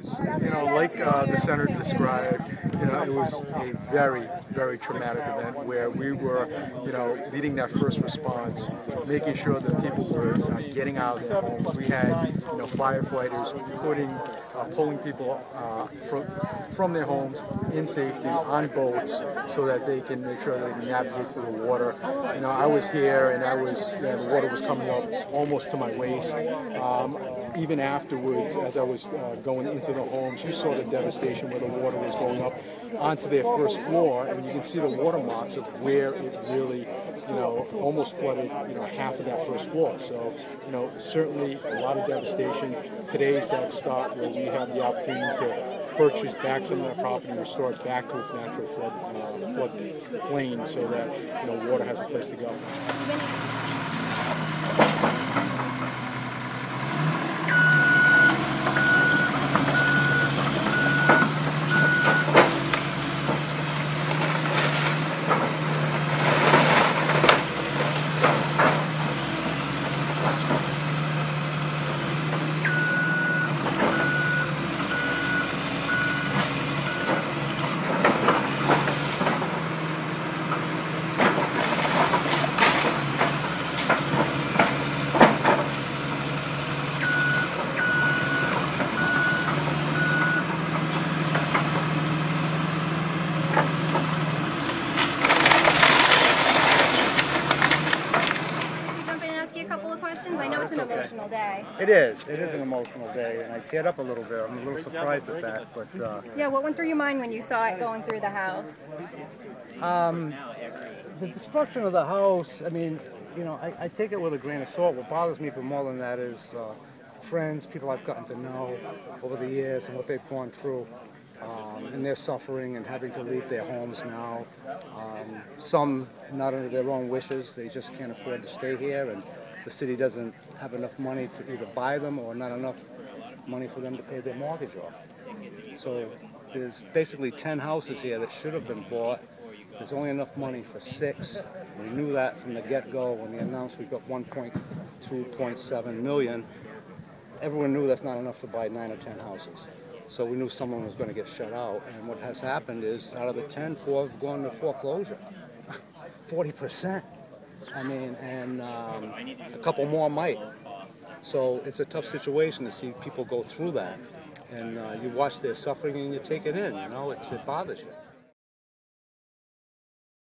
Like the senator described, it was a very, very traumatic event where we were, leading that first response, making sure that people were getting out of their homes. We had, firefighters pulling people from their homes in safety on boats so that they can make sure they can navigate through the water. I was here and the water was coming up almost to my waist. Even afterwards, as I was going into the homes, you saw the devastation where the water was going up onto their first floor, and you can see the watermarks of where it really, almost flooded, half of that first floor. So, certainly a lot of devastation. Today's that stop where we have the opportunity to purchase back some of that property and restore it back to its natural flood plain so that, water has a place to go. I know it's an emotional day. It is an emotional day, and I teared up a little bit. I'm a little surprised at that, but... Yeah, what went through your mind when you saw it going through the house? The destruction of the house, I mean, I take it with a grain of salt. What bothers me even more than that is friends, people I've gotten to know over the years and what they've gone through. And their suffering and having to leave their homes now. Some not under their own wishes, they just can't afford to stay here, and the city doesn't have enough money to either buy them or not enough money for them to pay their mortgage off. So there's basically 10 houses here that should have been bought. There's only enough money for 6. We knew that from the get-go when they announced we got 1.2.7 million. Everyone knew that's not enough to buy 9 or 10 houses. So we knew someone was going to get shut out. And what has happened is, out of the 10, 4 have gone to foreclosure. 40%. I mean, and a couple more might. So it's a tough situation to see people go through that. And you watch their suffering and you take it in, it bothers you.